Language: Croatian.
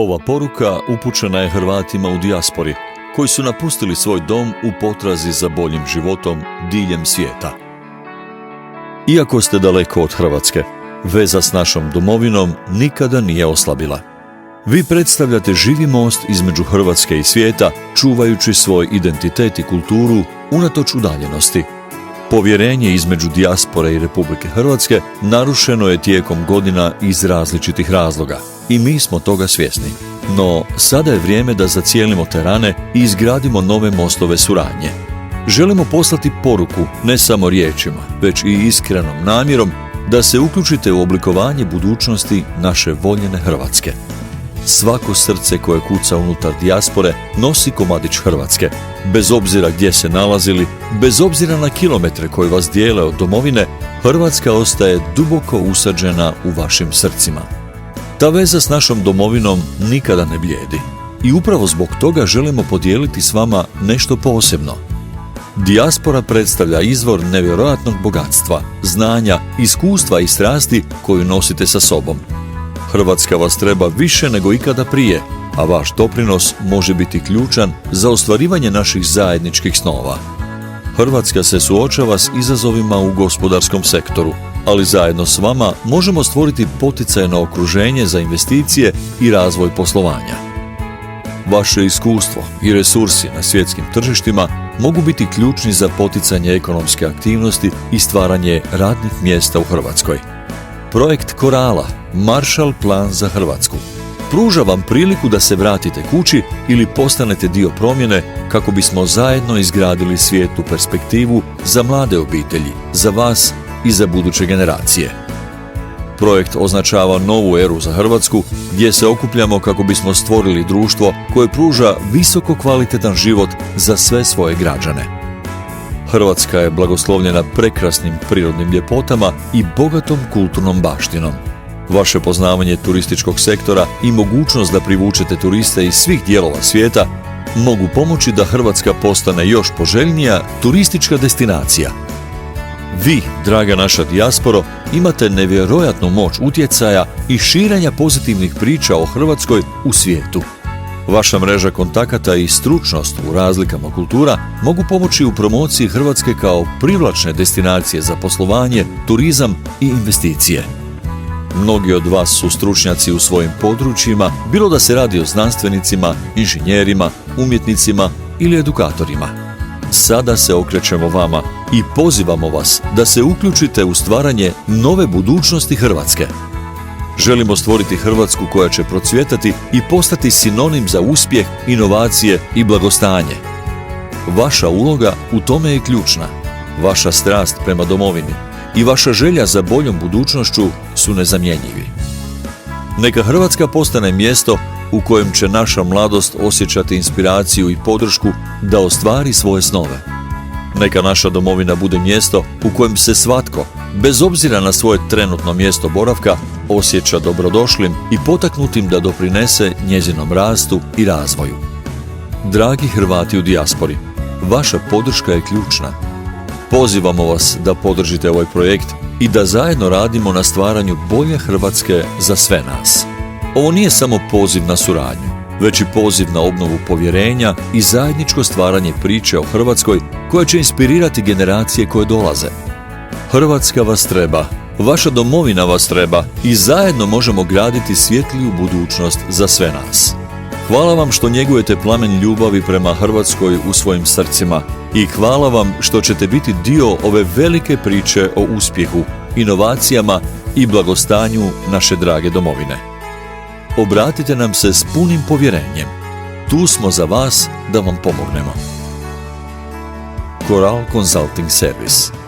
Ova poruka upućena je Hrvatima u dijaspori, koji su napustili svoj dom u potrazi za boljim životom diljem svijeta. Iako ste daleko od Hrvatske, veza s našom domovinom nikada nije oslabila. Vi predstavljate živi most između Hrvatske i svijeta, čuvajući svoj identitet i kulturu unatoč udaljenosti. Povjerenje između dijaspore i Republike Hrvatske narušeno je tijekom godina iz različitih razloga i mi smo toga svjesni. No, sada je vrijeme da zacijelimo te rane i izgradimo nove mostove suradnje. Želimo poslati poruku ne samo riječima, već i iskrenom namjerom da se uključite u oblikovanje budućnosti naše voljene Hrvatske. Svako srce koje kuca unutar dijaspore nosi komadić Hrvatske. Bez obzira gdje se nalazili, bez obzira na kilometre koji vas dijele od domovine, Hrvatska ostaje duboko usađena u vašim srcima. Ta veza s našom domovinom nikada ne blijedi i upravo zbog toga želimo podijeliti s vama nešto posebno. Dijaspora predstavlja izvor nevjerojatnog bogatstva, znanja, iskustva i strasti koju nosite sa sobom. Hrvatska vas treba više nego ikada prije, a vaš doprinos može biti ključan za ostvarivanje naših zajedničkih snova. Hrvatska se suočava s izazovima u gospodarskom sektoru, ali zajedno s vama možemo stvoriti poticajno okruženje za investicije i razvoj poslovanja. Vaše iskustvo i resursi na svjetskim tržištima mogu biti ključni za poticanje ekonomske aktivnosti i stvaranje radnih mjesta u Hrvatskoj. Projekt Korala, Marshall plan za Hrvatsku, pruža vam priliku da se vratite kući ili postanete dio promjene kako bismo zajedno izgradili svijetlu perspektivu za mlade obitelji, za vas i za buduće generacije. Projekt označava novu eru za Hrvatsku gdje se okupljamo kako bismo stvorili društvo koje pruža visoko kvalitetan život za sve svoje građane. Hrvatska je blagoslovljena prekrasnim prirodnim ljepotama i bogatom kulturnom baštinom. Vaše poznavanje turističkog sektora i mogućnost da privučete turiste iz svih dijelova svijeta mogu pomoći da Hrvatska postane još poželjnija turistička destinacija. Vi, draga naša dijasporo, imate nevjerojatnu moć utjecaja i širenja pozitivnih priča o Hrvatskoj u svijetu. Vaša mreža kontakata i stručnost u razlikama kultura mogu pomoći u promociji Hrvatske kao privlačne destinacije za poslovanje, turizam i investicije. Mnogi od vas su stručnjaci u svojim područjima, bilo da se radi o znanstvenicima, inženjerima, umjetnicima ili edukatorima. Sada se okrećemo vama i pozivamo vas da se uključite u stvaranje nove budućnosti Hrvatske. Želimo stvoriti Hrvatsku koja će procvjetati i postati sinonim za uspjeh, inovacije i blagostanje. Vaša uloga u tome je ključna. Vaša strast prema domovini i vaša želja za boljom budućnošću su nezamjenjivi. Neka Hrvatska postane mjesto u kojem će naša mladost osjećati inspiraciju i podršku da ostvari svoje snove. Neka naša domovina bude mjesto u kojem se svatko, bez obzira na svoje trenutno mjesto boravka, osjeća dobrodošlim i potaknutim da doprinese njezinom rastu i razvoju. Dragi Hrvati u dijaspori, vaša podrška je ključna. Pozivamo vas da podržite ovaj projekt i da zajedno radimo na stvaranju bolje Hrvatske za sve nas. Ovo nije samo poziv na suradnju, već i poziv na obnovu povjerenja i zajedničko stvaranje priče o Hrvatskoj koja će inspirirati generacije koje dolaze. Hrvatska vas treba, vaša domovina vas treba i zajedno možemo graditi svjetliju budućnost za sve nas. Hvala vam što njegujete plamen ljubavi prema Hrvatskoj u svojim srcima i hvala vam što ćete biti dio ove velike priče o uspjehu, inovacijama i blagostanju naše drage domovine. Obratite nam se s punim povjerenjem. Tu smo za vas da vam pomognemo. Coral Consulting Service.